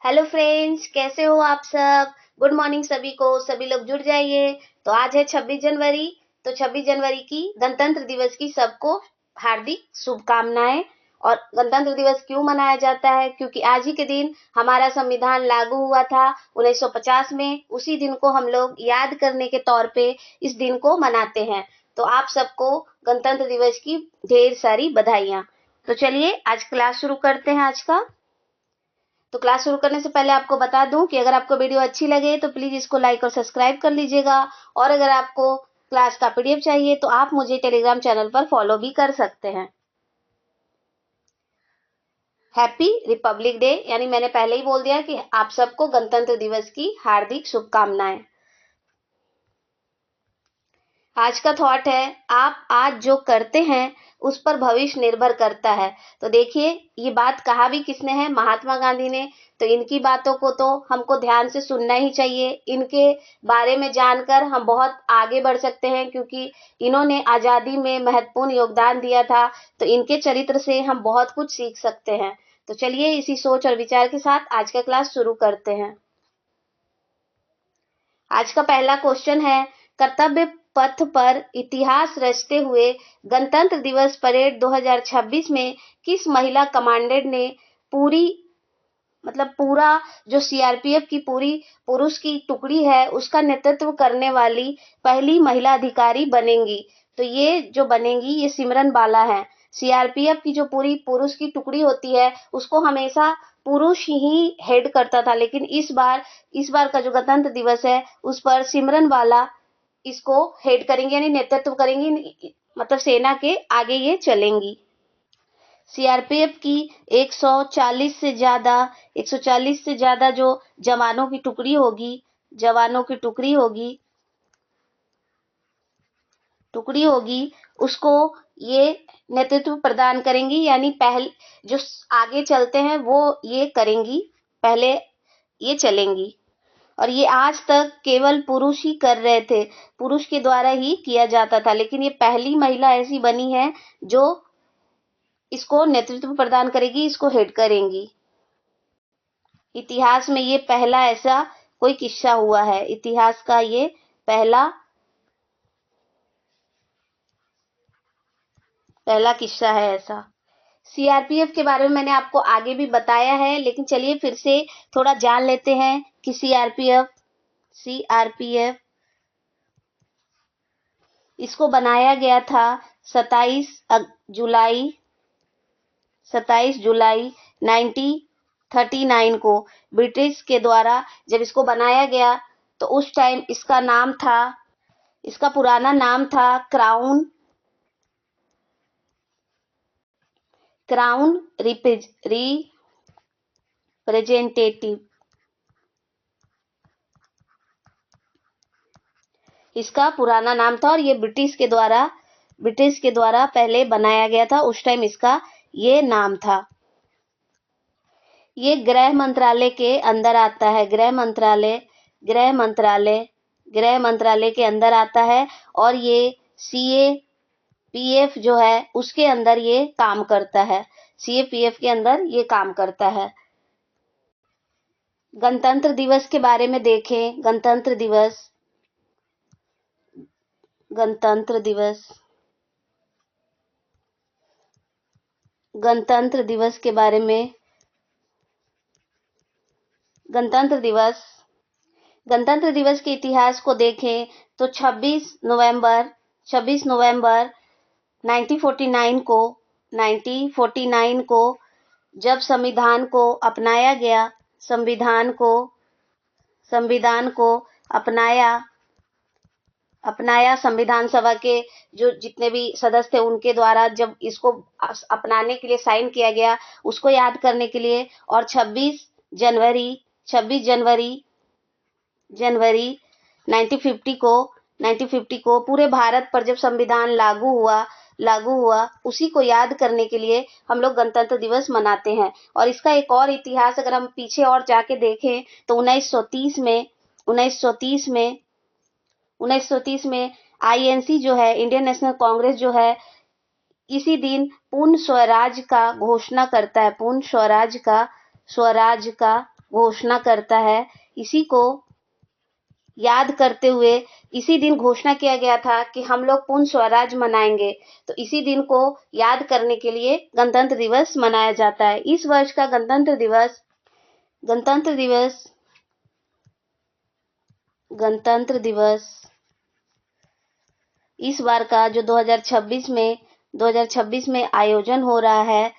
Hello friends, कैसे हो आप सब। गुड मॉर्निंग सभी को। सभी लोग जुड़ जाइए। तो आज है 26 जनवरी। तो 26 जनवरी की गणतंत्र दिवस की सबको हार्दिक शुभकामनाएं। और गणतंत्र दिवस क्यों मनाया जाता है? क्योंकि आज ही के दिन हमारा संविधान लागू हुआ था 1950 में। उसी दिन को हम लोग याद करने के तौर पे इस दिन को मनाते हैं। तो आप सबको गणतंत्र दिवस की ढेर सारी बधाइयां। तो चलिए आज क्लास शुरू करते हैं आज का। तो क्लास शुरू करने से पहले आपको बता दूं कि अगर आपको वीडियो अच्छी लगे तो प्लीज इसको लाइक और सब्सक्राइब कर लीजिएगा। और अगर आपको क्लास का पीडीएफ चाहिए तो आप मुझे टेलीग्राम चैनल पर फॉलो भी कर सकते हैं। हैप्पी रिपब्लिक डे, यानी मैंने पहले ही बोल दिया कि आप सबको गणतंत्र दिवस की हार्दिक शुभकामनाएं। आज का थॉट है, आप आज जो करते हैं उस पर भविष्य निर्भर करता है। तो देखिए, ये बात कहा भी किसने है? महात्मा गांधी ने। तो इनकी बातों को तो हमको ध्यान से सुनना ही चाहिए। इनके बारे में जानकर हम बहुत आगे बढ़ सकते हैं, क्योंकि इन्होंने आजादी में महत्वपूर्ण योगदान दिया था। तो इनके चरित्र से हम बहुत कुछ सीख सकते हैं। तो चलिए इसी सोच और विचार के साथ आज का क्लास शुरू करते हैं। आज का पहला क्वेश्चन है, कर्तव्य पथ पर इतिहास रचते हुए गणतंत्र दिवस परेड 2026 में किस महिला कमांडेंट ने पूरी पूरा जो सीआरपीएफ की पूरी पुरुष की टुकड़ी है उसका नेतृत्व करने वाली पहली महिला अधिकारी बनेंगी? तो ये जो बनेंगी ये सिमरन बाला है। सीआरपीएफ की जो पूरी पुरुष की टुकड़ी होती है उसको हमेशा पुरुष ही हेड करता था, लेकिन इस बार का जो गणतंत्र दिवस है उस पर सिमरन बाला इसको हेड करेंगे, यानी नेतृत्व करेंगी। सेना के आगे ये चलेंगी। सीआरपीएफ की 140 से ज्यादा जो जवानों की टुकड़ी होगी उसको ये नेतृत्व प्रदान करेंगी, यानी पहले जो आगे चलते हैं वो ये करेंगी, पहले ये चलेंगी। और ये आज तक केवल पुरुष ही कर रहे थे, पुरुष के द्वारा ही किया जाता था, लेकिन ये पहली महिला ऐसी बनी है जो इसको नेतृत्व प्रदान करेगी, इसको हेड करेंगी। इतिहास में ये पहला ऐसा कोई किस्सा हुआ है, इतिहास का ये पहला किस्सा है ऐसा। सीआरपीएफ के बारे में मैंने आपको आगे भी बताया है, लेकिन चलिए फिर से थोड़ा जान लेते हैं कि सीआरपीएफ इसको बनाया गया था 27 जुलाई 1939 को ब्रिटिश के द्वारा। जब इसको बनाया गया तो उस टाइम इसका पुराना नाम था क्राउन रिप्रेजेंटेटिव। इसका पुराना नाम था और ये ब्रिटिश के द्वारा पहले बनाया गया था। उस टाइम इसका ये नाम था। ये गृह मंत्रालय के अंदर आता है, गृह मंत्रालय के अंदर आता है। और ये सीएपीएफ जो है उसके अंदर ये काम करता है, सीएपीएफ के अंदर ये काम करता है। गणतंत्र दिवस के बारे में देखें। गणतंत्र दिवस के बारे में। गणतंत्र दिवस के इतिहास को देखें तो 26 नवंबर 1949 को जब संविधान को अपनाया संविधान सभा के जो जितने भी सदस्य थे उनके द्वारा जब इसको अपनाने के लिए साइन किया गया, उसको याद करने के लिए। और 26 जनवरी 1950 को पूरे भारत पर जब संविधान लागू हुआ उसी को याद करने के लिए हम लोग गणतंत्र दिवस मनाते हैं। और इसका एक और इतिहास अगर हम पीछे और जाके देखें तो 1930 में आईएनसी जो है, इंडियन नेशनल कांग्रेस जो है, इसी दिन पूर्ण स्वराज का घोषणा करता है, पूर्ण स्वराज का घोषणा करता है। इसी को याद करते हुए इसी दिन घोषणा किया गया था कि हम लोग पूर्ण स्वराज मनाएंगे। तो इसी दिन को याद करने के लिए गणतंत्र दिवस मनाया जाता है। इस वर्ष का गणतंत्र दिवस इस बार का जो 2026 में आयोजन हो रहा है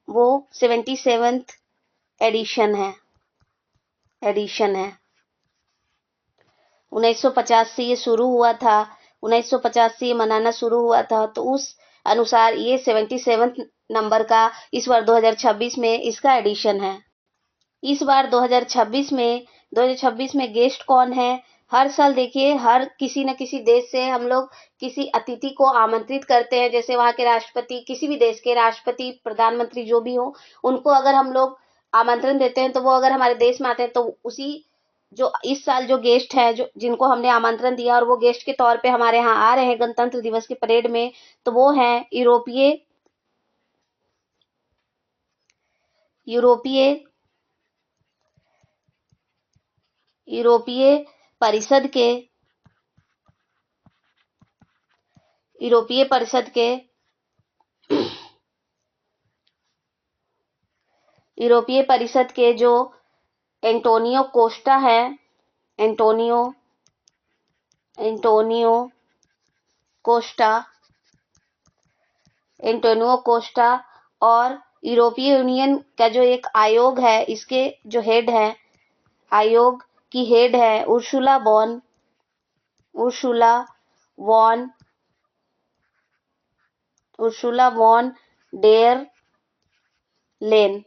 वो 77th एडिशन है 1950 से ये शुरू हुआ था। 1950 से ये मनाना शुरू हुआ था, तो उस अनुसार ये 77th नंबर का इस बार 2026 में इसका एडिशन है। इस बार 2026 में गेस्ट कौन है? हर साल देखिए, हर किसी न किसी देश से हम लोग किसी अतिथि को आमंत्रित करते हैं। जैसे वहाँ के राष्ट्रपति, किसी भी देश के राष्ट्रपति, प्रधानमंत्री जो भी हो, उनको अगर हम लोग आमंत्रण देते हैं तो वो अगर हमारे देश में आते हैं तो उसी जो इस साल जो गेस्ट है, जो जिनको हमने आमंत्रण दिया और वो गेस्ट के तौर पे हमारे यहाँ आ रहे हैं गणतंत्र दिवस के परेड में, तो वो हैं यूरोपीय परिषद के जो एंटोनियो कोस्टा और यूरोपीय यूनियन का जो एक आयोग है, इसके जो आयोग की हेड है उर्सुला वॉन डेर लेन।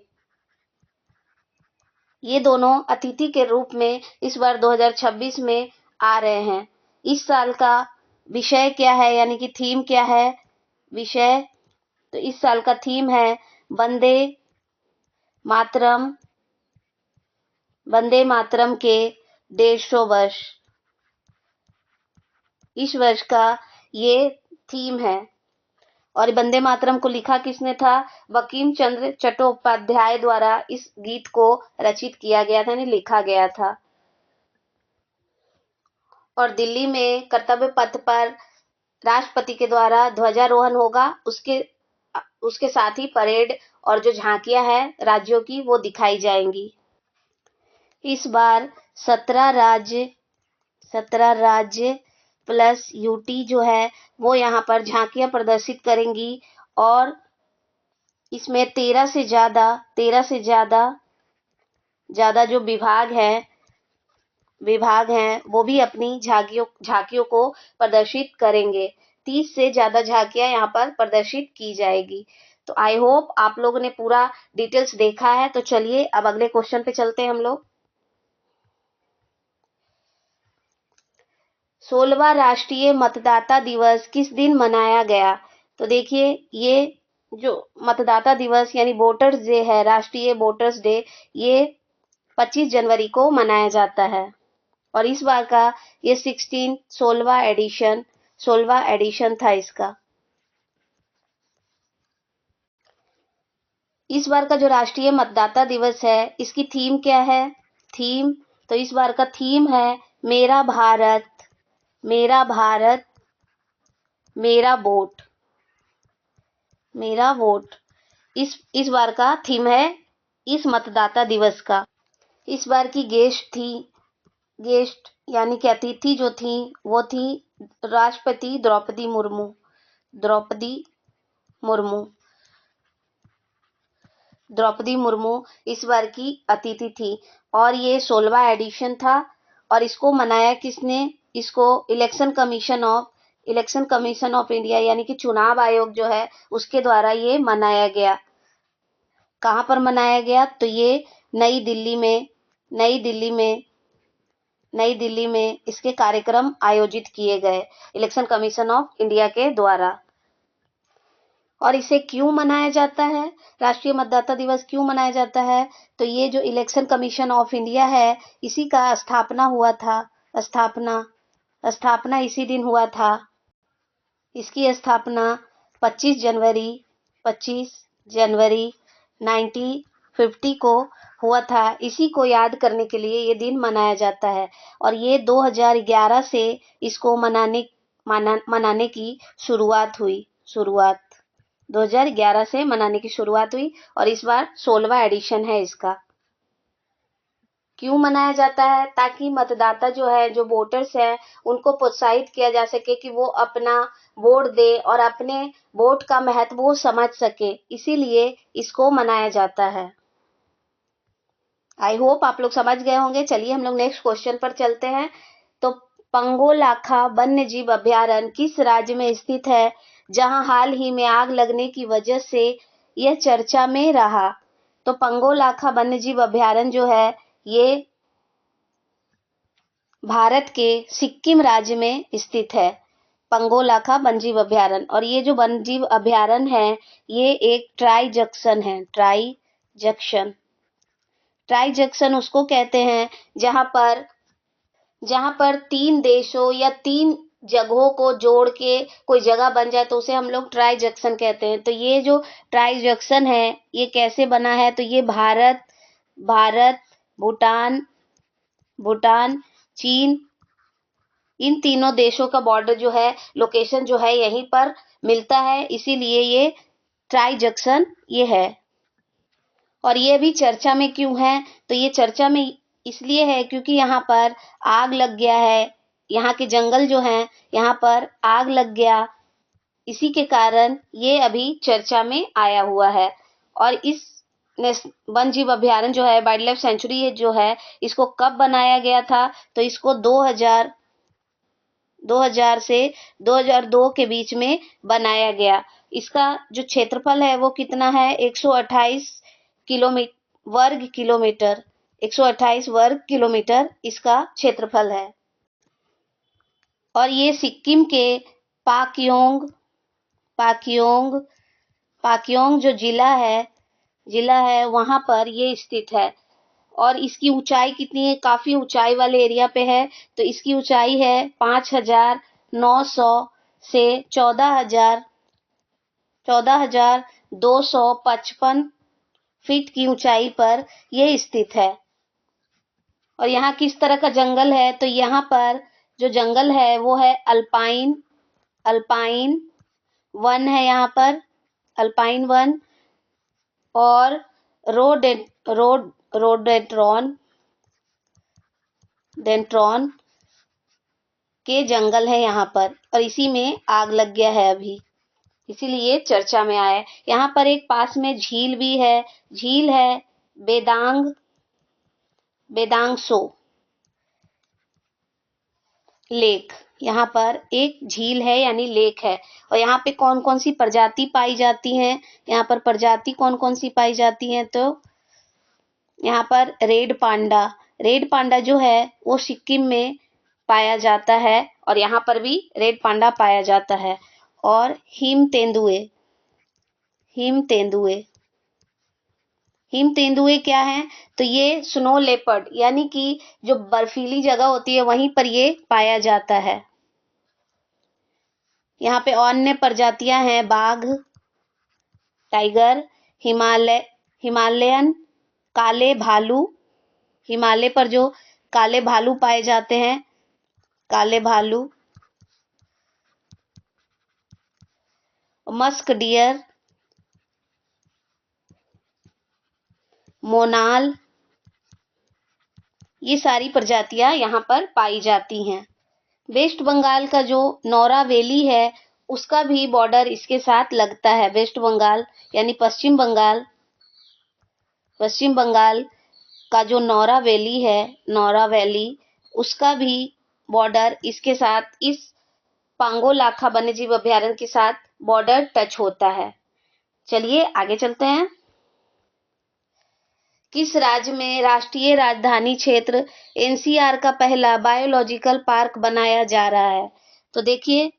ये दोनों अतिथि के रूप में इस बार 2026 में आ रहे हैं। इस साल का विषय क्या है, यानी कि थीम क्या है? तो इस साल का थीम है वंदे मातरम के 150 वर्ष। इस वर्ष का ये थीम है। और वंदे मातरम को लिखा किसने था? बंकिम चंद्र चट्टोपाध्याय द्वारा इस गीत को रचित किया गया था, यानी लिखा गया था। और दिल्ली में कर्तव्य पथ पर राष्ट्रपति के द्वारा ध्वजारोहण होगा। उसके साथ ही परेड और जो झांकियां हैं राज्यों की, वो दिखाई जाएंगी। इस बार 17 राज्य प्लस यूटी जो है वो यहाँ पर झांकियां प्रदर्शित करेंगी। और इसमें 13 से ज्यादा जो विभाग हैं वो भी अपनी झांकियों को प्रदर्शित करेंगे। 30 से ज्यादा झांकियां यहाँ पर प्रदर्शित की जाएगी। तो आई होप आप लोगों ने पूरा डिटेल्स देखा है। तो चलिए अब अगले क्वेश्चन पे चलते हैं हम लोग। 16वां राष्ट्रीय मतदाता दिवस किस दिन मनाया गया? तो देखिए, ये जो मतदाता दिवस यानी वोटर्स डे है, राष्ट्रीय वोटर्स डे, ये 25 जनवरी को मनाया जाता है। और इस बार का ये 16वां एडिशन था इसका। इस बार का जो राष्ट्रीय मतदाता दिवस है, इसकी थीम क्या है? तो इस बार का थीम है मेरा भारत मेरा वोट। इस बार का थीम है इस मतदाता दिवस का। इस बार की गेस्ट यानी कि अतिथि जो थी वो थी राष्ट्रपति द्रौपदी मुर्मू इस बार की अतिथि थी। और ये 16वां एडिशन था। और इसको मनाया किसने? इसको इलेक्शन कमीशन ऑफ इंडिया यानी कि चुनाव आयोग जो है उसके द्वारा ये मनाया गया। कहाँ पर मनाया गया? तो ये नई दिल्ली में इसके कार्यक्रम आयोजित किए गए इलेक्शन कमीशन ऑफ इंडिया के द्वारा। और इसे क्यों मनाया जाता है? राष्ट्रीय मतदाता दिवस क्यों मनाया जाता है? तो ये जो इलेक्शन कमीशन ऑफ इंडिया है, इसी का स्थापना इसी दिन हुआ था। इसकी स्थापना 25 जनवरी 19 50 को हुआ था, इसी को याद करने के लिए ये दिन मनाया जाता है। और ये 2011 से इसको मनाने की शुरुआत हुई। 2011 से मनाने की शुरुआत हुई और इस बार 16वां एडिशन है इसका। क्यों मनाया जाता है? ताकि मतदाता जो है, जो वोटर्स है, उनको प्रोत्साहित किया जा सके कि वो अपना वोट दे और अपने वोट का महत्व वो समझ सके, इसीलिए इसको मनाया जाता है। आई होप आप लोग समझ गए होंगे। चलिए हम लोग नेक्स्ट क्वेश्चन पर चलते हैं। तो पंगोलाखा वन्य जीव अभयारण्य किस राज्य में स्थित है, जहां हाल ही में आग लगने की वजह से यह चर्चा में रहा? तो पंगोलाखा वन्य जीव अभयारण्य जो है ये भारत के सिक्किम राज्य में स्थित है। पंगोलाखा वन्यजीव अभयारण्य, और ये जो वन्यजीव अभयारण्य है ये एक ट्राई जंक्शन उसको कहते हैं जहां पर 3 देशों या 3 जगहों को जोड़ के कोई जगह बन जाए तो उसे हम लोग ट्राई जंक्शन कहते हैं। तो ये जो ट्राई जंक्शन है ये कैसे बना है? तो ये भारत, भूटान, चीन, इन तीनों देशों का बॉर्डर जो है, लोकेशन जो है यहीं पर मिलता है, इसीलिए ये ट्राई जंक्शन ये है। और ये भी चर्चा में क्यों है? तो ये चर्चा में इसलिए है क्योंकि यहाँ पर आग लग गया है, यहाँ के जंगल जो हैं यहाँ पर आग लग गया, इसी के कारण ये अभी चर्चा में आया हुआ है। और इस वन जीव अभयारण्य जो है, वाइल्ड लाइफ सेंचुरी जो है, इसको कब बनाया गया था? तो इसको 2000 से 2002 के बीच में बनाया गया। इसका जो क्षेत्रफल है वो कितना है? 128 वर्ग किलोमीटर 128 वर्ग किलोमीटर इसका क्षेत्रफल है। और ये सिक्किम के पाक्योंग जो जिला है वहां पर ये स्थित है। और इसकी ऊंचाई कितनी है? काफी ऊंचाई वाले एरिया पे है। तो इसकी ऊंचाई है 5,900 से 14,255 फीट की ऊंचाई पर यह स्थित है। और यहाँ किस तरह का जंगल है? तो यहाँ पर जो जंगल है वो है अल्पाइन वन है, यहाँ पर अल्पाइन वन, और रोडेंड्रॉन के जंगल है यहाँ पर, और इसी में आग लग गया है अभी, इसीलिए चर्चा में आया है। यहाँ पर एक पास में झील भी है, झील है बेदांगसो लेक। यहाँ पर एक झील है यानी लेक है। और यहाँ पे कौन कौन सी प्रजाति पाई जाती हैं? यहाँ पर प्रजाति कौन कौन सी पाई जाती हैं? तो यहाँ पर रेड पांडा जो है वो सिक्किम में पाया जाता है, और यहाँ पर भी रेड पांडा पाया जाता है। और हिम तेंदुए क्या है? तो ये स्नो लेपर्ड, यानी कि जो बर्फीली जगह होती है वहीं पर ये पाया जाता है। यहाँ पे अन्य प्रजातियां हैं बाघ, टाइगर, हिमालयन काले भालू, हिमालय पर जो काले भालू पाए जाते हैं, काले भालू, मस्क डियर, मोनाल, ये सारी प्रजातियां यहाँ पर पाई जाती हैं। वेस्ट बंगाल का जो नौरा वैली है उसका भी बॉर्डर इसके साथ लगता है। वेस्ट बंगाल यानी पश्चिम बंगाल का जो नौरा वैली उसका भी बॉर्डर इसके साथ, इस पांगोलाखा वन्यजीव अभयारण्य के साथ बॉर्डर टच होता है। चलिए आगे चलते हैं। किस राज्य में राष्ट्रीय राजधानी क्षेत्र एनसीआर का पहला बायोलॉजिकल पार्क बनाया जा रहा है? तो देखिए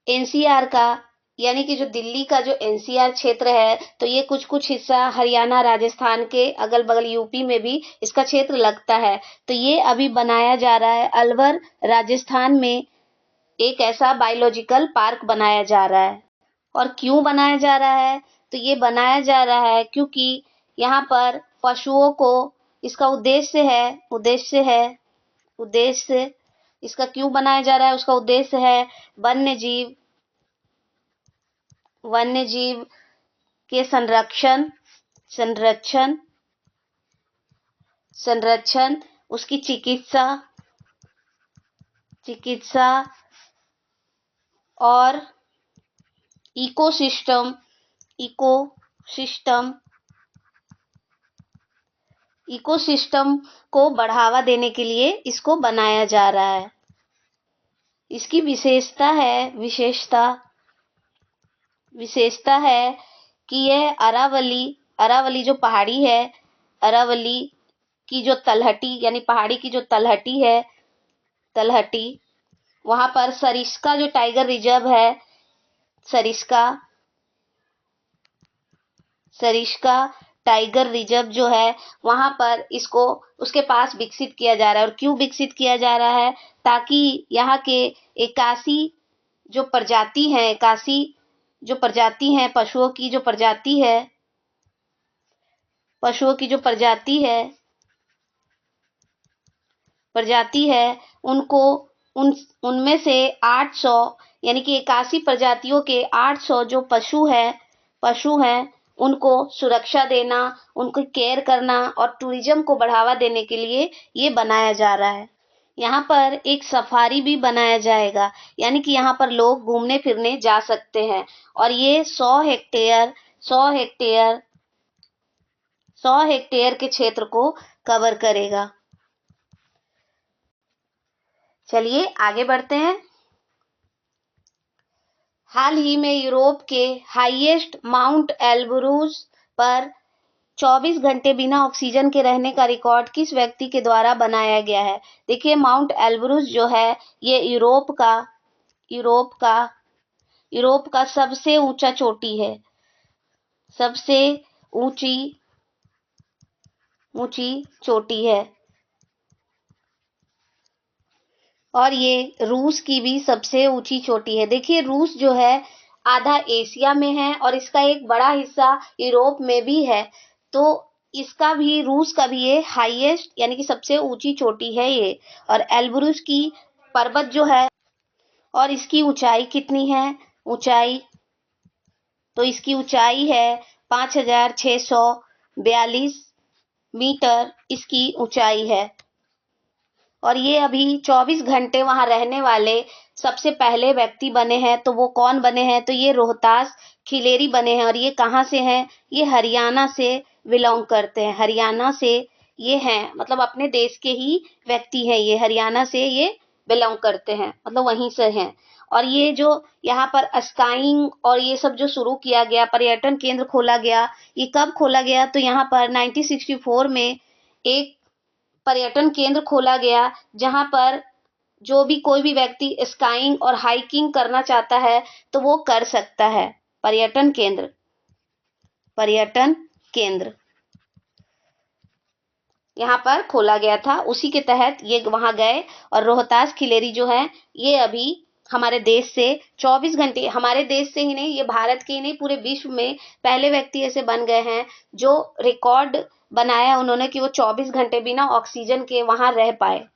एनसीआर का यानी कि जो दिल्ली का जो एनसीआर क्षेत्र है, तो ये कुछ हिस्सा हरियाणा, राजस्थान के अगल बगल यूपी में भी इसका क्षेत्र लगता है। तो ये अभी बनाया जा रहा है अलवर, राजस्थान में एक ऐसा बायोलॉजिकल पार्क बनाया जा रहा है। और क्यों बनाया जा रहा है? तो ये बनाया जा रहा है क्योंकि यहाँ पर पशुओं को, इसका उद्देश्य इसका क्यों बनाया जा रहा है, उसका उद्देश्य है वन्य जीव के संरक्षण, उसकी चिकित्सा और इकोसिस्टम को बढ़ावा देने के लिए इसको बनाया जा रहा है। इसकी विशेषता है कि यह अरावली जो पहाड़ी है, अरावली की जो तलहटी यानी पहाड़ी की जो तलहटी है, वहां पर सरिस्का जो टाइगर रिजर्व है, सरिस्का टाइगर रिजर्व जो है, वहां पर इसको उसके पास विकसित किया जा रहा है। और क्यों विकसित किया जा रहा है? ताकि यहाँ के 81 जो प्रजाति हैं पशुओं की जो प्रजाति है उनको उनमें से 800 यानी कि 81 प्रजातियों के 800 जो पशु हैं उनको सुरक्षा देना, उनको केयर करना और टूरिज्म को बढ़ावा देने के लिए ये बनाया जा रहा है। यहाँ पर एक सफारी भी बनाया जाएगा, यानी कि यहाँ पर लोग घूमने फिरने जा सकते हैं। और ये 100 हेक्टेयर के क्षेत्र को कवर करेगा। चलिए आगे बढ़ते हैं। हाल ही में यूरोप के हाईएस्ट माउंट एल्ब्रूज पर 24 घंटे बिना ऑक्सीजन के रहने का रिकॉर्ड किस व्यक्ति के द्वारा बनाया गया है? देखिए, माउंट एल्ब्रूज जो है ये यूरोप का सबसे ऊंचा चोटी है, सबसे ऊंची चोटी है। और ये रूस की भी सबसे ऊंची चोटी है। देखिए, रूस जो है आधा एशिया में है और इसका एक बड़ा हिस्सा यूरोप में भी है, तो रूस का भी ये हाईएस्ट यानी कि सबसे ऊंची चोटी है ये। और एल्ब्रूज की पर्वत जो है, और इसकी ऊंचाई कितनी है? इसकी ऊंचाई है 5642 मीटर इसकी ऊंचाई है। और ये अभी 24 घंटे वहां रहने वाले सबसे पहले व्यक्ति बने हैं। तो वो कौन बने हैं? तो ये रोहतास खिलेरी बने हैं। और ये कहाँ से हैं? ये हरियाणा से बिलोंग करते हैं। हरियाणा से ये हैं, मतलब अपने देश के ही व्यक्ति हैं। ये हरियाणा से ये बिलोंग करते हैं, मतलब वहीं से हैं। और ये जो यहाँ पर स्काइंग और ये सब जो शुरू किया गया, पर्यटन केंद्र खोला गया, ये कब खोला गया? तो यहाँ पर 1964 में एक पर्यटन केंद्र खोला गया, जहां पर कोई भी व्यक्ति स्काइंग और हाइकिंग करना चाहता है तो वो कर सकता है। पर्यटन केंद्र यहाँ पर खोला गया था, उसी के तहत ये वहां गए। और रोहतास खिलेरी जो है ये अभी हमारे देश से 24 घंटे, हमारे देश से ही नहीं, ये भारत के ही नहीं पूरे विश्व में पहले व्यक्ति ऐसे बन गए हैं जो रिकॉर्ड बनाया उन्होंने कि वो 24 घंटे बिना ऑक्सीजन के वहां रह पाए।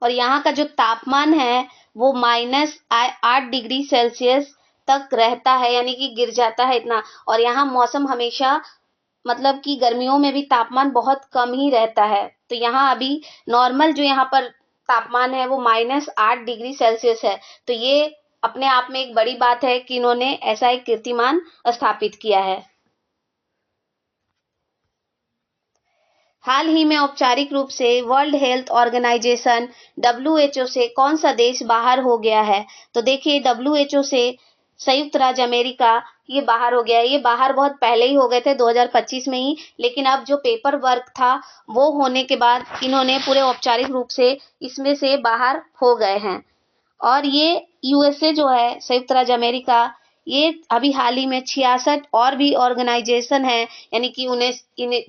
और यहाँ का जो तापमान है वो -8 डिग्री सेल्सियस तक रहता है, यानी कि गिर जाता है इतना। और यहाँ मौसम हमेशा, मतलब कि गर्मियों में भी तापमान बहुत कम ही रहता है। तो यहाँ अभी नॉर्मल जो यहाँ पर तापमान है वो -8 डिग्री सेल्सियस है। तो ये अपने आप में एक बड़ी बात है कि इन्होंने ऐसा एक कीर्तिमान स्थापित किया है। हाल ही में औपचारिक रूप से वर्ल्ड हेल्थ ऑर्गेनाइजेशन WHO से कौन सा देश बाहर हो गया है? तो देखिए, WHO से संयुक्त राज्य अमेरिका ये बाहर हो गया है। ये बाहर बहुत पहले ही हो गए थे 2025 में ही, लेकिन अब जो पेपर वर्क था वो होने के बाद इन्होंने पूरे औपचारिक रूप से इसमें से बाहर हो गए हैं। और ये USA जो है, संयुक्त राज्य अमेरिका, ये अभी हाल ही में 66 और भी ऑर्गेनाइजेशन है, यानी कि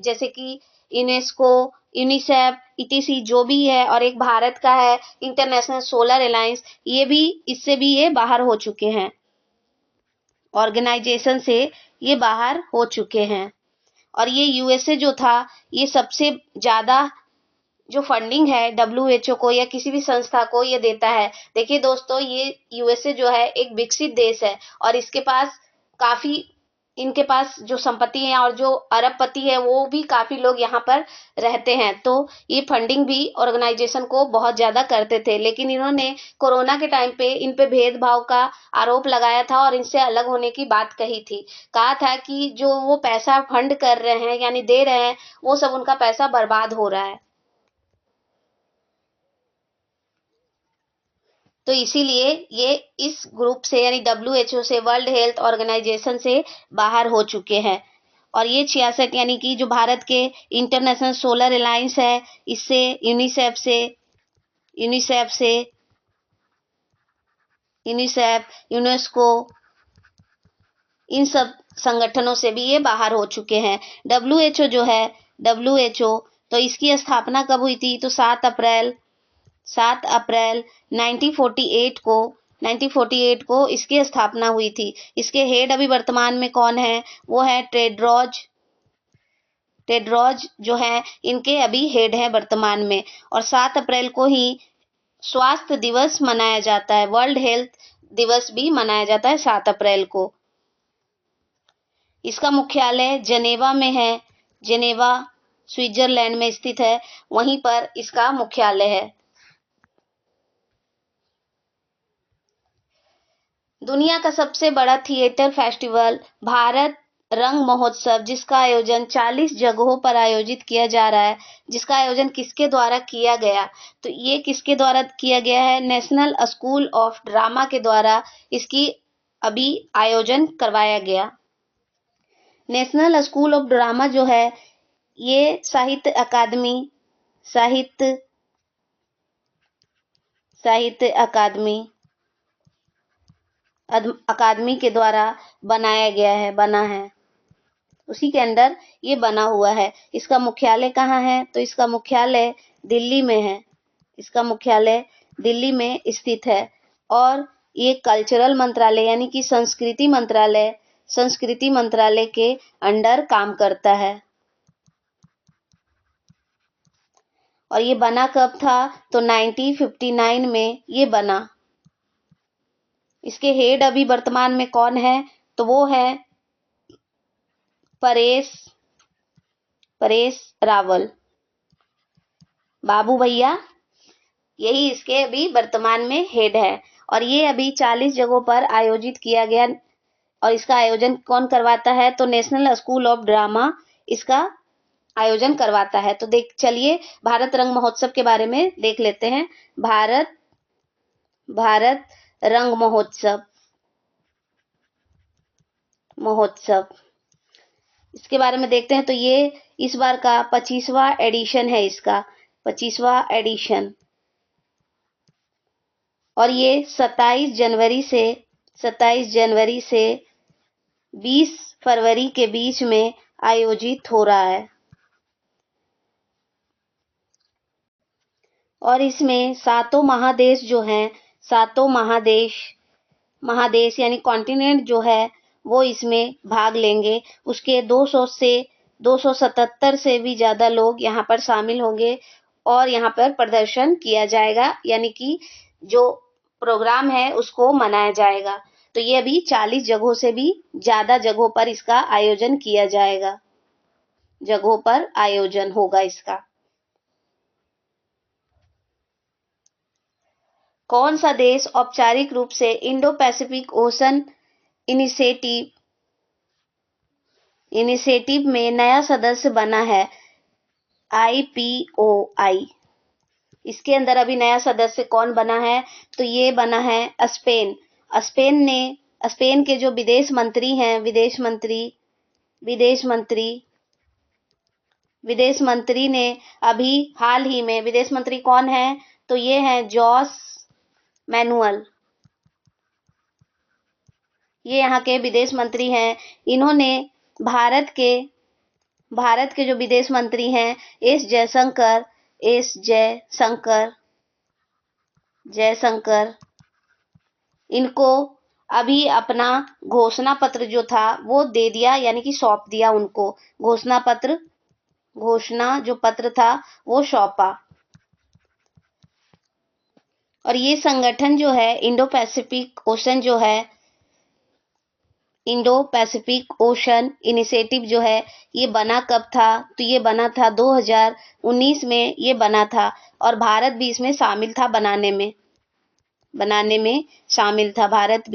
जैसे कि यूनेस्को, यूनिसेफ, ETC जो भी है, और एक भारत का है इंटरनेशनल सोलर अलायंस, ये भी इससे भी ये बाहर हो चुके हैं, ऑर्गेनाइजेशन से ये बाहर हो चुके हैं। और ये यूएसए जो था, ये सबसे ज़्यादा जो फंडिंग है डब्ल्यूएचओ को या किसी भी संस्था को ये देता है। देखिए दोस्तों, ये यूएसए जो है एक विकसित देश है और इसके पास काफ़ी, इनके पास जो संपत्ति है और जो अरबपति है वो भी काफ़ी लोग यहाँ पर रहते हैं। तो ये फंडिंग भी ऑर्गेनाइजेशन को बहुत ज़्यादा करते थे, लेकिन इन्होंने कोरोना के टाइम पे इन पे भेदभाव का आरोप लगाया था और इनसे अलग होने की बात कही थी। कहा था कि जो वो पैसा फंड कर रहे हैं यानी दे रहे हैं, वो सब उनका पैसा बर्बाद हो रहा है। तो इसीलिए ये इस ग्रुप से यानी डब्ल्यूएचओ से, वर्ल्ड हेल्थ ऑर्गेनाइजेशन से बाहर हो चुके हैं। और ये 66 यानी कि जो भारत के इंटरनेशनल सोलर अलायंस है, इससे, यूनिसेफ से, यूनेस्को, इन सब संगठनों से भी ये बाहर हो चुके हैं। डब्ल्यूएचओ जो है, डब्ल्यूएचओ, तो इसकी स्थापना कब हुई थी? तो 7 अप्रैल 1948 को इसकी स्थापना हुई थी। इसके हेड अभी वर्तमान में कौन है? वो है टेड्रोज जो है, इनके अभी हेड है वर्तमान में। और 7 अप्रैल को ही स्वास्थ्य दिवस मनाया जाता है, वर्ल्ड हेल्थ दिवस भी मनाया जाता है 7 अप्रैल को। इसका मुख्यालय जेनेवा में है, जेनेवा स्विट्जरलैंड में स्थित है, वहीं पर इसका मुख्यालय है। दुनिया का सबसे बड़ा थिएटर फेस्टिवल भारत रंग महोत्सव, जिसका आयोजन 40 जगहों पर आयोजित किया जा रहा है, जिसका आयोजन किसके द्वारा किया गया? तो ये किसके द्वारा किया गया है? नेशनल स्कूल ऑफ ड्रामा के द्वारा इसकी अभी आयोजन करवाया गया। नेशनल स्कूल ऑफ ड्रामा जो है, ये साहित्य अकादमी के द्वारा बना है, उसी के अंदर ये बना हुआ है। इसका मुख्यालय कहाँ है? तो इसका मुख्यालय दिल्ली में है, इसका मुख्यालय दिल्ली में स्थित है। और ये कल्चरल मंत्रालय यानी कि संस्कृति मंत्रालय के अंडर काम करता है। और ये बना कब था? तो 1959 में ये बना। इसके हेड अभी वर्तमान में कौन है? तो वो है परेश रावल, बाबू भैया, यही इसके अभी वर्तमान में हेड है। और ये अभी 40 जगहों पर आयोजित किया गया। और इसका आयोजन कौन करवाता है? तो नेशनल स्कूल ऑफ ड्रामा इसका आयोजन करवाता है। तो चलिए भारत रंग महोत्सव के बारे में देख लेते हैं। भारत रंग महोत्सव इसके बारे में देखते हैं। तो ये इस बार का 25वां एडिशन है, इसका 25वां एडिशन। और ये 27 जनवरी से 20 फरवरी के बीच में आयोजित हो रहा है। और इसमें सातों महादेश जो हैं, सातों महादेश यानी कॉन्टिनेंट जो है, वो इसमें भाग लेंगे। उसके 200 से 277 से भी ज़्यादा लोग यहाँ पर शामिल होंगे और यहाँ पर प्रदर्शन किया जाएगा, यानी कि जो प्रोग्राम है उसको मनाया जाएगा। तो ये अभी 40 जगहों से भी ज़्यादा जगहों पर इसका आयोजन किया जाएगा, जगहों पर आयोजन होगा इसका। कौन सा देश औपचारिक रूप से इंडो पैसिफिक ओशन इनिशिएटिव में नया सदस्य बना है? IPOI। इसके अंदर अभी नया सदस्य कौन बना है? तो ये बना है स्पेन। स्पेन के जो विदेश मंत्री ने अभी हाल ही में, विदेश मंत्री कौन है? तो ये हैं जोस मैनुअल, ये यहाँ के विदेश मंत्री हैं। इन्होंने भारत के जो विदेश मंत्री हैं, एस जयशंकर, इनको अभी अपना घोषणा पत्र जो था वो दे दिया, यानी कि सौंप दिया उनको। घोषणा जो पत्र था वो सौंपा। और ये संगठन जो है इंडो पैसिफिक ओशन जो है, इंडो पैसिफिक ओशन इनिशिएटिव जो है, ये बना कब था? तो ये बना था 2019 में ये बना था। और भारत भी इसमें शामिल था, बनाने में शामिल था। भारत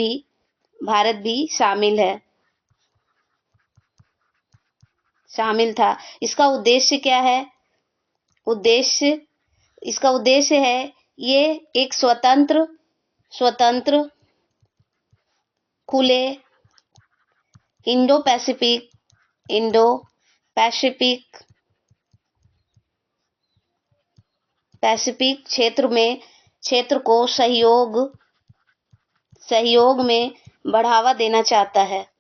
भी शामिल था। इसका उद्देश्य क्या है? उद्देश्य इसका उद्देश्य है ये एक स्वतंत्र खुले इंडो पैसिफिक क्षेत्र को सहयोग में बढ़ावा देना चाहता है।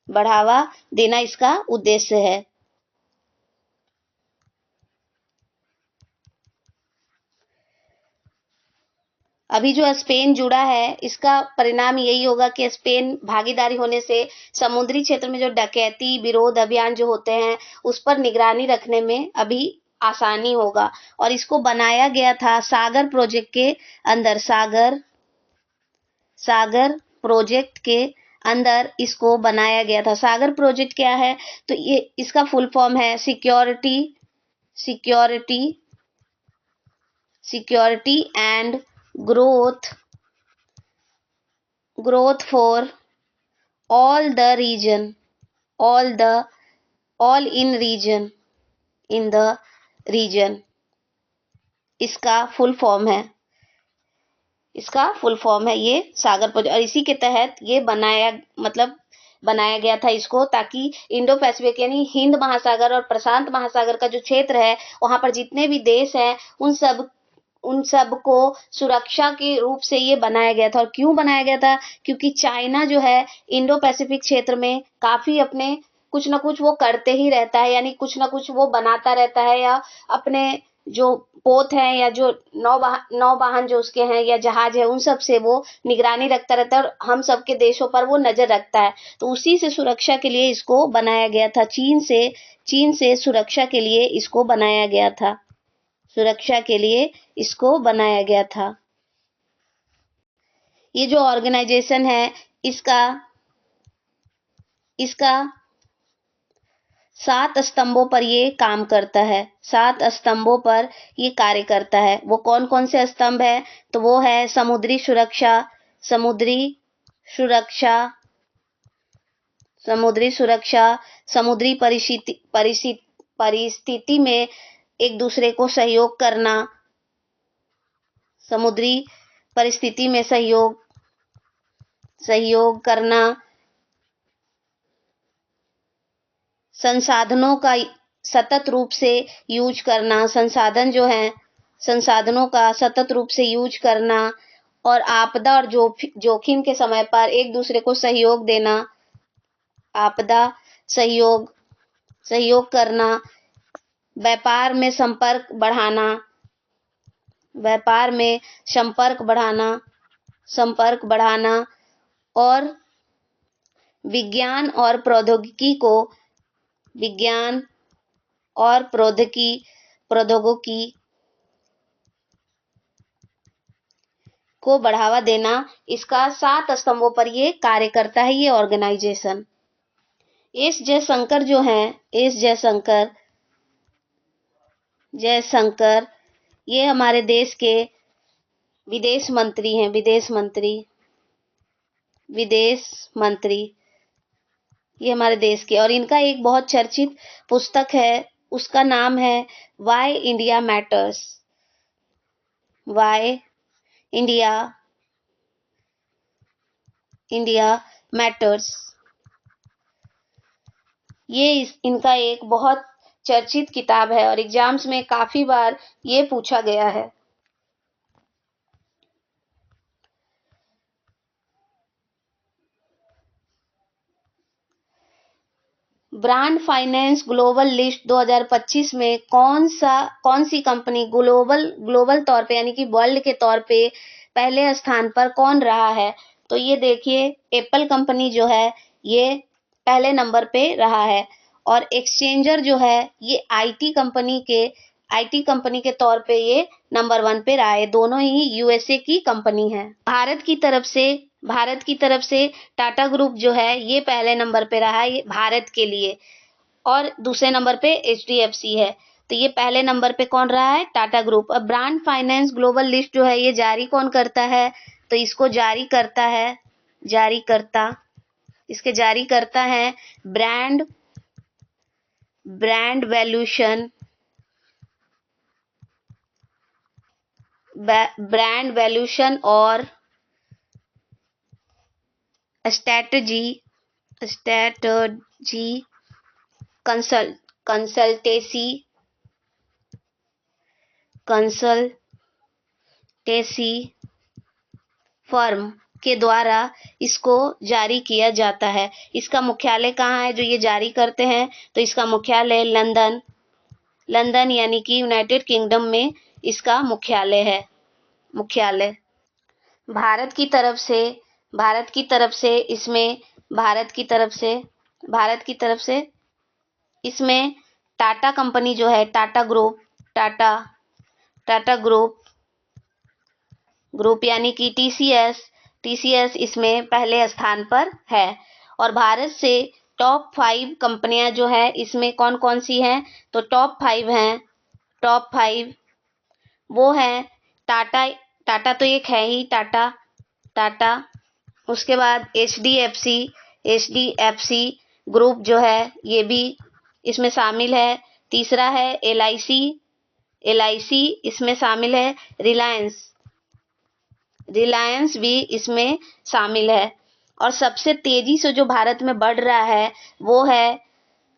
बढ़ावा देना इसका उद्देश्य है। अभी जो स्पेन जुड़ा है, इसका परिणाम यही होगा कि स्पेन भागीदारी होने से समुद्री क्षेत्र में जो डकैती विरोध अभियान जो होते हैं उस पर निगरानी रखने में अभी आसानी होगा। और इसको बनाया गया था सागर प्रोजेक्ट के अंदर। सागर प्रोजेक्ट के अंदर इसको बनाया गया था। सागर प्रोजेक्ट क्या है? तो ये इसका फुल फॉर्म है security and growth for all the region all in the region. इसका फुल फॉर्म है ये सागर प्रोजेक्ट। और इसी के तहत ये बनाया गया था इसको, ताकि इंडो पैसिफिक यानी हिंद महासागर और प्रशांत महासागर का जो क्षेत्र है वहां पर जितने भी देश हैं उन सब को सुरक्षा के रूप से ये बनाया गया था। और क्यों बनाया गया था? क्योंकि चाइना जो है इंडो पैसिफिक क्षेत्र में काफी अपने कुछ ना कुछ वो करते ही रहता है, यानी कुछ ना कुछ वो बनाता रहता है, या अपने जो पोत हैं या जो नौवाहन जो उसके हैं या जहाज है उन सब से वो निगरानी रखता रहता है और हम सबके देशों पर वो नजर रखता है। तो उसी से सुरक्षा के लिए इसको बनाया गया था। चीन से सुरक्षा के लिए इसको बनाया गया था। ये जो ऑर्गेनाइजेशन है इसका 7 स्तंभों पर ये काम करता है। 7 स्तंभों पर ये कार्य करता है। वो कौन कौन से स्तंभ है? तो वो है समुद्री सुरक्षा, समुद्री परिस्थिति में एक दूसरे को सहयोग करना, समुद्री परिस्थिति में सहयोग करना, संसाधनों का सतत रूप से यूज करना, संसाधनों का सतत रूप से यूज करना, और आपदा और जोखिम के समय पर एक दूसरे को सहयोग देना, आपदा सहयोग करना, व्यापार में संपर्क बढ़ाना, और विज्ञान और प्रौद्योगिकी को बढ़ावा देना। इसका 7 स्तंभों पर ये कार्य करता है ये ऑर्गेनाइजेशन। एस जयशंकर ये हमारे देश के विदेश मंत्री हैं। ये हमारे देश के, और इनका एक बहुत चर्चित पुस्तक है, उसका नाम है वाई इंडिया मैटर्स। ये इनका एक बहुत चर्चित किताब है और एग्जाम्स में काफी बार ये पूछा गया है। ब्रांड फाइनेंस ग्लोबल लिस्ट 2025 में कौन सी कंपनी ग्लोबल तौर पे यानी कि वर्ल्ड के तौर पे पहले स्थान पर कौन रहा है? तो ये देखिए एप्पल कंपनी जो है ये पहले नंबर पे रहा है और एक्सचेंजर जो है ये आईटी कंपनी के तौर पे ये नंबर 1 पे रहा है। दोनों ही यूएसए की कंपनी है। भारत की तरफ से टाटा ग्रुप जो है ये पहले नंबर पे रहा है ये भारत के लिए और दूसरे नंबर पे एचडीएफसी है। तो ये पहले नंबर पे कौन रहा है? टाटा ग्रुप। अब ब्रांड फाइनेंस ग्लोबल लिस्ट जो है ये जारी कौन करता है? तो इसको इसके जारी करता है ब्रांड वैल्यूएशन और स्ट्रैटेजी कंसल्टेसी फर्म के द्वारा इसको जारी किया जाता है। इसका मुख्यालय कहाँ है जो ये जारी करते हैं? तो इसका मुख्यालय लंदन यानी कि यूनाइटेड किंगडम में इसका मुख्यालय है। भारत की तरफ से इसमें टाटा कंपनी जो है टाटा ग्रुप यानी कि टीसीएस इसमें पहले स्थान पर है। और भारत से टॉप 5 कंपनियां जो है इसमें कौन कौन सी हैं? तो टॉप 5 वो हैं टाटा तो एक है ही टाटा, उसके बाद एचडीएफसी ग्रुप जो है ये भी इसमें शामिल है। तीसरा है एलआईसी इसमें शामिल है। रिलायंस भी इसमें शामिल है और सबसे तेजी से जो भारत में बढ़ रहा है वो है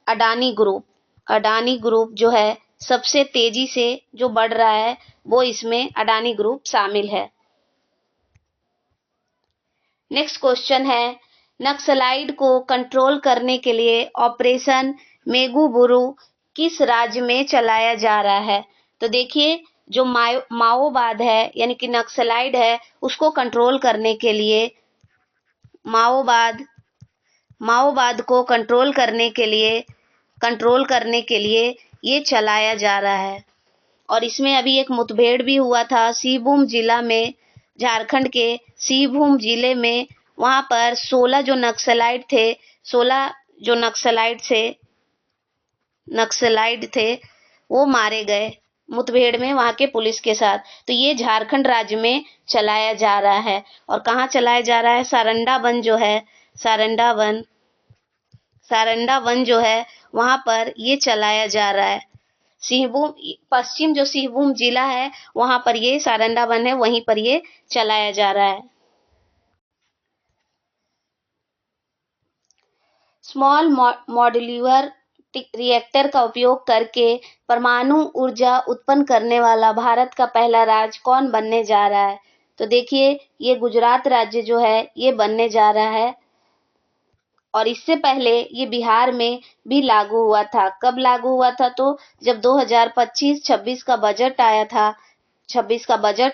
अडानी ग्रुप जो है सबसे तेजी से जो बढ़ रहा है वो इसमें अडानी ग्रुप शामिल है। नेक्स्ट क्वेश्चन है नक्सलाइट को कंट्रोल करने के लिए ऑपरेशन मेगुबुरु किस राज्य में चलाया जा रहा है? तो देखिए जो माओवाद है यानी कि नक्सलाइट है उसको कंट्रोल करने के लिए माओवाद को कंट्रोल करने के लिए ये चलाया जा रहा है। और इसमें अभी एक मुठभेड़ भी हुआ था सिंहभूम जिला में, झारखंड के सिंहभूम जिले में। वहां पर 16 जो नक्सलाइट थे वो मारे गए मुठभेड़ में वहां के पुलिस के साथ। तो ये झारखंड राज्य में चलाया जा रहा है। और कहाँ चलाया जा रहा है? सारंडा वन जो है वहां पर ये चलाया जा रहा है। पश्चिम जो सिंहभूम जिला है वहां पर ये सारंडा वन है, वहीं पर ये चलाया जा रहा है। स्मॉल मॉड्यूलर रिएक्टर का उपयोग करके परमाणु ऊर्जा उत्पन्न करने वाला भारत का पहला राज्य कौन बनने जा रहा है? तो देखिए ये गुजरात राज्य जो है ये बनने जा रहा है। और इससे पहले ये बिहार में भी लागू हुआ था। कब लागू हुआ था? तो जब 2025-26 का बजट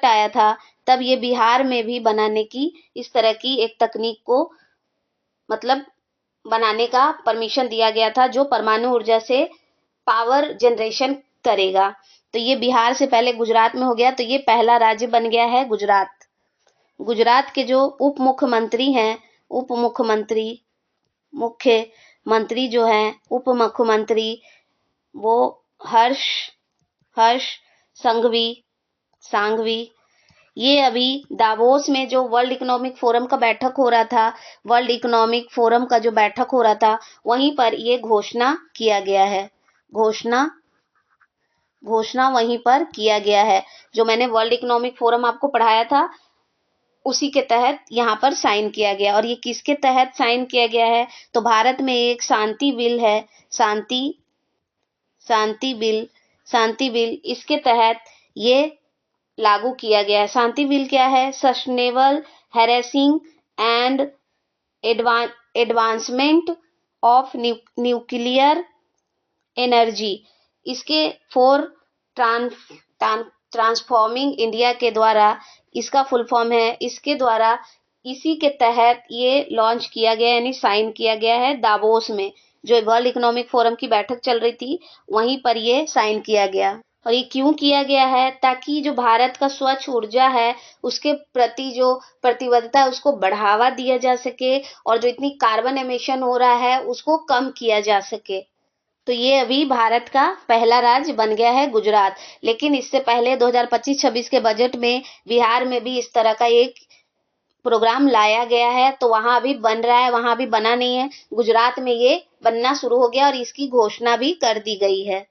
आया था तब ये बिहार में भी बनाने की इस तरह की एक तकनीक को मतलब बनाने का परमिशन दिया गया था जो परमाणु ऊर्जा से पावर जनरेशन करेगा। तो ये बिहार से पहले गुजरात में हो गया, तो ये पहला राज्य बन गया है गुजरात के जो मुख्यमंत्री जो हैं उप मुख्यमंत्री वो हर्ष सांघवी ये अभी दावोस में जो वर्ल्ड इकोनॉमिक फोरम का बैठक हो रहा था, वहीं पर ये घोषणा वहीं पर किया गया है। जो मैंने वर्ल्ड इकोनॉमिक फोरम आपको पढ़ाया था उसी के तहत यहाँ पर साइन किया गया। और ये किसके तहत साइन किया गया है? तो भारत में एक शांति बिल इसके तहत ये लागू किया गया है। शांति बिल क्या है? Sustainable harassing and advancement of nuclear energy. इसके 4 ट्रांसफॉर्मिंग इंडिया के द्वारा, इसका फुल फॉर्म है, इसके द्वारा इसी के तहत ये लॉन्च किया गया यानी साइन किया गया है दावोस में, जो वर्ल्ड इकोनॉमिक फोरम की बैठक चल रही थी वहीं पर ये साइन किया गया। और ये क्यों किया गया है? ताकि जो भारत का स्वच्छ ऊर्जा है उसके प्रति जो प्रतिबद्धता है उसको बढ़ावा दिया जा सके और जो इतनी कार्बन एमिशन हो रहा है उसको कम किया जा सके। तो ये अभी भारत का पहला राज्य बन गया है गुजरात, लेकिन इससे पहले 2025-26 के बजट में बिहार में भी इस तरह का एक प्रोग्राम लाया गया है, तो वहां अभी बन रहा है, वहां अभी बना नहीं है। गुजरात में ये बनना शुरू हो गया और इसकी घोषणा भी कर दी गई है।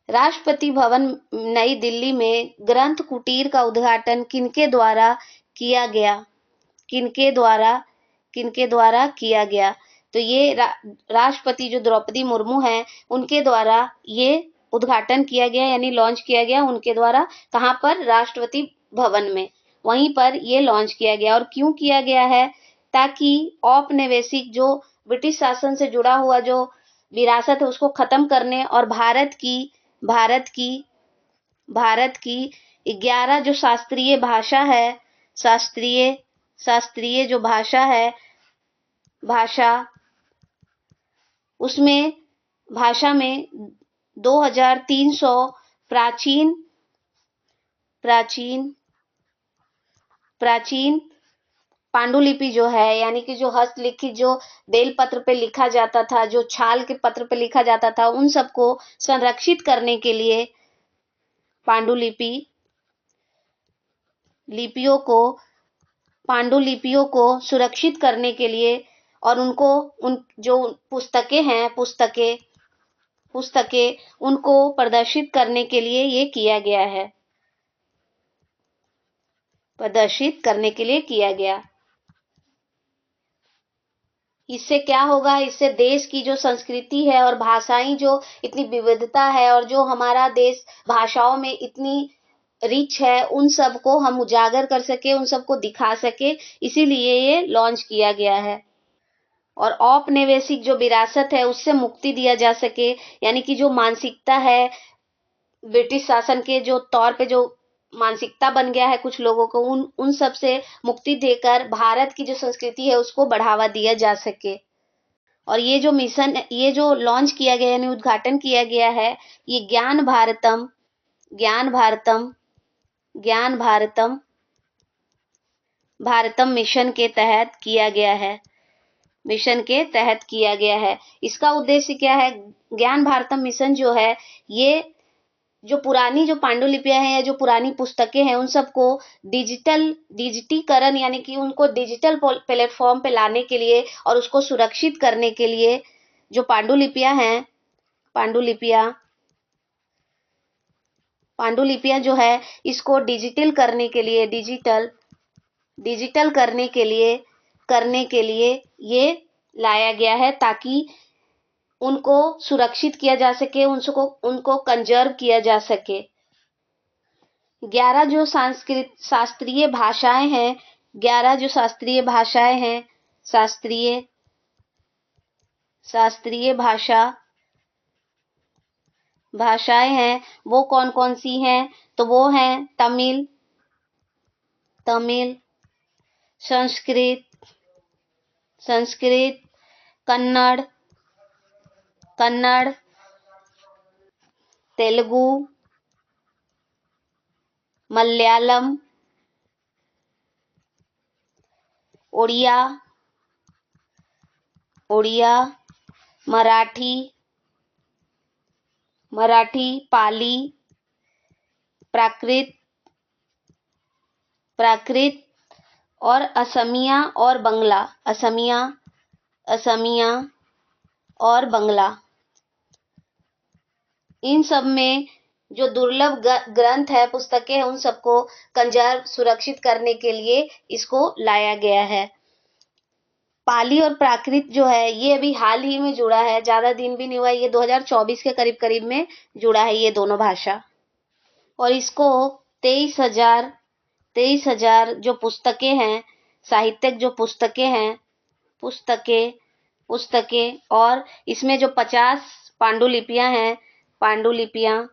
राष्ट्रपति भवन नई दिल्ली में ग्रंथ कुटीर का उद्घाटन किनके द्वारा किया गया? किनके द्वारा किनके द्वारा किया गया? तो ये राष्ट्रपति जो द्रौपदी मुर्मू हैं उनके द्वारा ये उद्घाटन किया गया यानी लॉन्च किया गया उनके द्वारा। कहाँ पर? राष्ट्रपति भवन में, वहीं पर ये लॉन्च किया गया। और क्यों किया गया है? ताकि औपनिवेशिक जो ब्रिटिश शासन से जुड़ा हुआ जो विरासत है उसको खत्म करने और भारत की भारत की 11 जो शास्त्रीय भाषा है, शास्त्रीय जो भाषा उसमें भाषा में 2300 प्राचीन प्राचीन प्राचीन पांडुलिपि जो है यानी कि जो हस्तलिखित जो बेलपत्र पे लिखा जाता था, जो छाल के पत्र पे लिखा जाता था, उन सबको संरक्षित करने के लिए पांडुलिपि लिपियों को पांडुलिपियों को सुरक्षित करने के लिए और उनको उन जो पुस्तकें हैं पुस्तकें उनको प्रदर्शित करने के लिए ये किया गया है, प्रदर्शित करने के लिए किया गया। इससे क्या होगा? इससे देश की जो संस्कृति है और भाषाई जो इतनी विविधता है और जो हमारा देश भाषाओं में इतनी रिच है उन सबको हम उजागर कर सके, उन सबको दिखा सके, इसीलिए ये लॉन्च किया गया है। और औपनिवेशिक जो विरासत है उससे मुक्ति दिया जा सके, यानी कि जो मानसिकता है ब्रिटिश शासन के जो तौर पे जो मानसिकता बन गया है कुछ लोगों को, उन सब से मुक्ति देकर भारत की जो संस्कृति है उसको बढ़ावा दिया जा सके। और ये जो मिशन, ये जो लॉन्च किया गया यानी उद्घाटन किया गया है, ये ज्ञान भारतम भारतम मिशन के तहत किया गया है, मिशन के तहत किया गया है। इसका उद्देश्य क्या है? ज्ञान भारतम मिशन जो है ये जो पुरानी जो पांडुलिपियां हैं या जो पुरानी पुस्तकें हैं उन सबको डिजिटीकरण यानी कि उनको डिजिटल प्लेटफॉर्म पे लाने के लिए और उसको सुरक्षित करने के लिए जो पांडुलिपियां हैं, पांडुलिपियां जो है इसको डिजिटल करने के लिए करने के लिए ये लाया गया है ताकि उनको सुरक्षित किया जा सके, उनको कंजर्व किया जा सके। 11 जो शास्त्रीय भाषाएं हैं, 11 जो शास्त्रीय भाषाएं हैं वो कौन कौन सी हैं? तो वो हैं तमिल, संस्कृत, कन्नड़, तेलुगु, मलयालम, ओडिया, मराठी, पाली, प्राकृत और असमिया और बंगला। इन सब में जो दुर्लभ ग्रंथ है, पुस्तकें हैं, उन सबको कंजर्व सुरक्षित करने के लिए इसको लाया गया है। पाली और प्राकृत जो है ये अभी हाल ही में जुड़ा है, ज्यादा दिन भी नहीं हुआ, ये 2024 के करीब में जुड़ा है ये दोनों भाषा। और इसको 23,000 जो पुस्तकें हैं, साहित्यिक जो पुस्तकें हैं, पुस्तकें, और इसमें जो 50 पांडुलिपियां हैं, पांडुलिपियां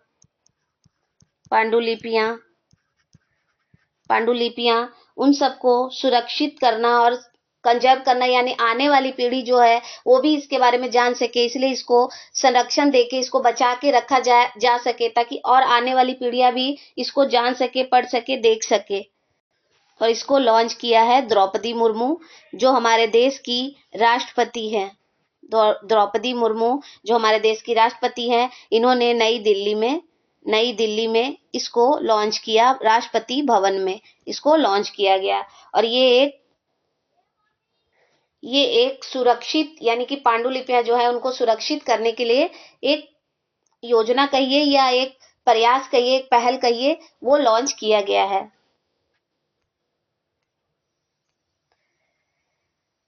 पांडुलिपियां पांडुलिपियां उन सबको सुरक्षित करना और कंजर्व करना, यानी आने वाली पीढ़ी जो है वो भी इसके बारे में जान सके, इसलिए इसको संरक्षण देके इसको बचा के रखा जा सके, ताकि और आने वाली पीढ़ियां भी इसको जान सके, पढ़ सके, देख सके। और इसको लॉन्च किया है द्रौपदी मुर्मू, जो हमारे देश की राष्ट्रपति हैं। द्रौपदी मुर्मू जो हमारे देश की राष्ट्रपति हैं, इन्होंने नई दिल्ली में इसको लॉन्च किया, राष्ट्रपति भवन में इसको लॉन्च किया गया। और ये एक सुरक्षित, यानी कि पांडुलिपियां जो है उनको सुरक्षित करने के लिए एक योजना कहिए या एक प्रयास कहिए, एक पहल कहिए, वो लॉन्च किया गया है।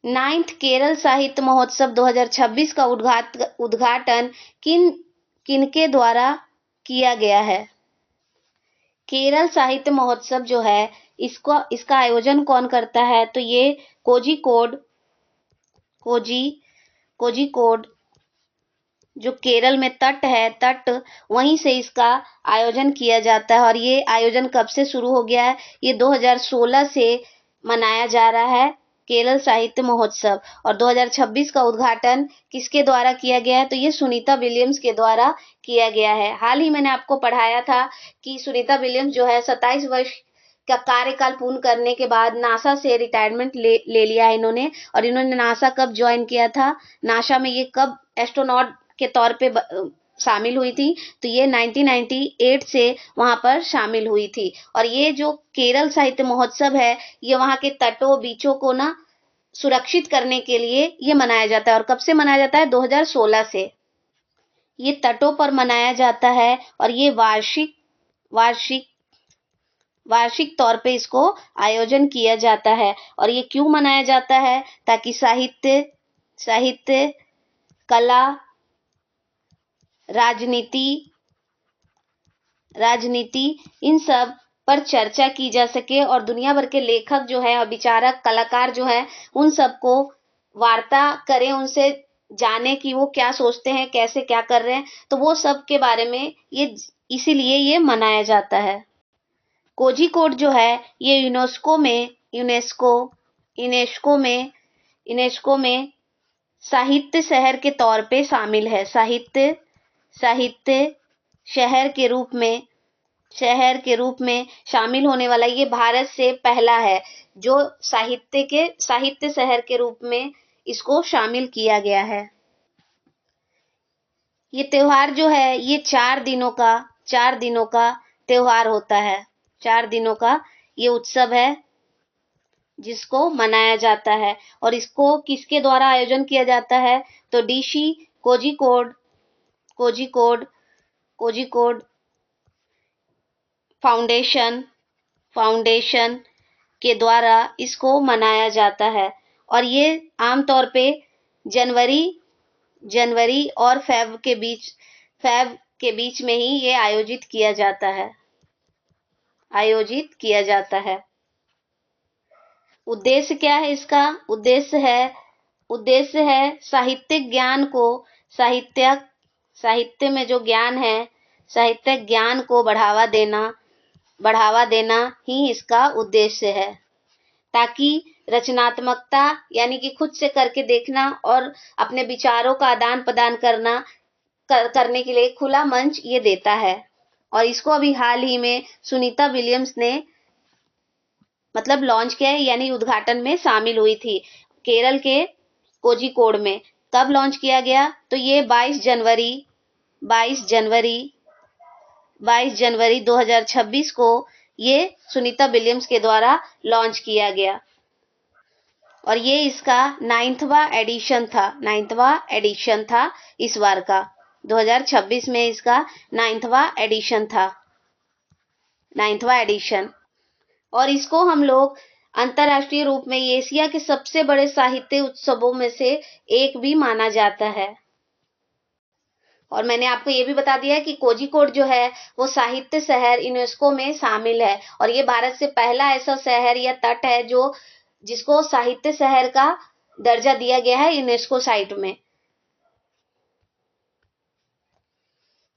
9th केरल साहित्य महोत्सव 2026 का उद्घाटन किनके द्वारा किया गया है? केरल साहित्य महोत्सव जो है इसका आयोजन कौन करता है? तो ये कोझिकोड जो केरल में तट वहीं से इसका आयोजन किया जाता है। और ये आयोजन कब से शुरू हो गया है? ये 2016 से मनाया जा रहा है केरल साहित्य महोत्सव। और 2026 का उद्घाटन किसके द्वारा किया गया है? तो ये सुनीता विलियम्स के द्वारा किया गया है। हाल ही मैंने आपको पढ़ाया था कि सुनीता विलियम्स जो है 27 वर्ष का कार्यकाल पूर्ण करने के बाद नासा से रिटायरमेंट ले लिया है इन्होंने। और इन्होंने नासा कब ज्वाइन किया था? नासा में ये कब एस्ट्रोनॉट के तौर पे शामिल हुई थी? तो ये 1998 से वहां पर शामिल हुई थी। और ये जो केरल साहित्य महोत्सव है, ये वहां के तटों बीचों को ना सुरक्षित करने के लिए ये मनाया जाता है। और कब से मनाया जाता है? 2016 से ये तटों पर मनाया जाता है। और ये वार्षिक तौर पे इसको आयोजन किया जाता है। और ये क्यों मनाया जाता है? ताकि साहित्य, कला, राजनीति इन सब पर चर्चा की जा सके, और दुनिया भर के लेखक जो है और विचारक, कलाकार जो है, उन सबको वार्ता करें, उनसे जाने कि वो क्या सोचते हैं, कैसे क्या कर रहे हैं। तो वो सब के बारे में इसीलिए ये मनाया जाता है। कोझिकोड जो है ये यूनेस्को में साहित्य शहर के तौर पे शामिल है। साहित्य शहर के रूप में शामिल होने वाला ये भारत से पहला है जो साहित्य शहर के रूप में इसको शामिल किया गया है। ये त्योहार जो है ये 4 दिनों का त्योहार होता है। 4 दिनों का ये उत्सव है जिसको मनाया जाता है। और इसको किसके द्वारा आयोजन किया जाता है? तो डीसी कोझिकोड फाउंडेशन के द्वारा इसको मनाया जाता है। और ये आमतौर पे जनवरी और फेब के बीच में ही ये आयोजित किया जाता है। उद्देश्य क्या है इसका? उद्देश्य है साहित्यिक ज्ञान को, साहित्य में जो ज्ञान है, साहित्यिक ज्ञान को बढ़ावा देना ही इसका उद्देश्य है, ताकि रचनात्मकता, यानी कि खुद से करके देखना और अपने विचारों का आदान प्रदान करने के लिए खुला मंच ये देता है। और इसको अभी हाल ही में सुनीता विलियम्स ने मतलब लॉन्च किया है, यानी उद्घाटन में शामिल हुई थी केरल के कोझिकोड में। कब लॉन्च किया गया? तो ये 22 जनवरी 2026 को ये सुनीता विलियम्स के द्वारा लॉन्च किया गया। और ये इसका 9वां एडिशन था इस बार का। 2026 में इसका 9वां एडिशन। और इसको हम लोग अंतर्राष्ट्रीय रूप में एशिया के सबसे बड़े साहित्य उत्सवों में से एक भी माना जाता है। और मैंने आपको ये भी बता दिया है कि कोझिकोड जो है वो साहित्य शहर यूनेस्को में शामिल है। और ये भारत से पहला ऐसा शहर या तट है जिसको साहित्य शहर का दर्जा दिया गया है यूनेस्को साइट में।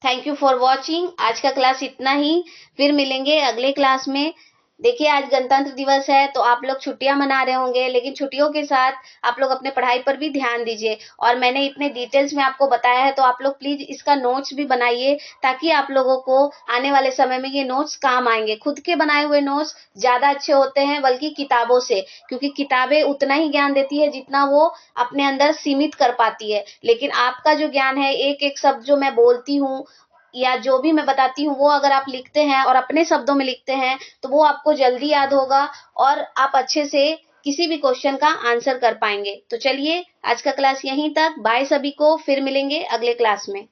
Thank you for watching. आज का क्लास इतना ही, फिर मिलेंगे अगले क्लास में। देखिए आज गणतंत्र दिवस है तो आप लोग छुट्टियां मना रहे होंगे, लेकिन छुट्टियों के साथ आप लोग अपने पढ़ाई पर भी ध्यान दीजिए। और मैंने इतने डिटेल्स में आपको बताया है तो आप लोग प्लीज इसका नोट्स भी बनाइए, ताकि आप लोगों को आने वाले समय में ये नोट्स काम आएंगे। खुद के बनाए हुए नोट्स ज्यादा अच्छे होते हैं बल्कि किताबों से, क्योंकि किताबें उतना ही ज्ञान देती है जितना वो अपने अंदर सीमित कर पाती है। लेकिन आपका जो ज्ञान है, एक एक शब्द जो मैं बोलती हूँ या जो भी मैं बताती हूँ, वो अगर आप लिखते हैं और अपने शब्दों में लिखते हैं तो वो आपको जल्दी याद होगा और आप अच्छे से किसी भी क्वेश्चन का आंसर कर पाएंगे। तो चलिए आज का क्लास यहीं तक। बाय सभी को, फिर मिलेंगे अगले क्लास में।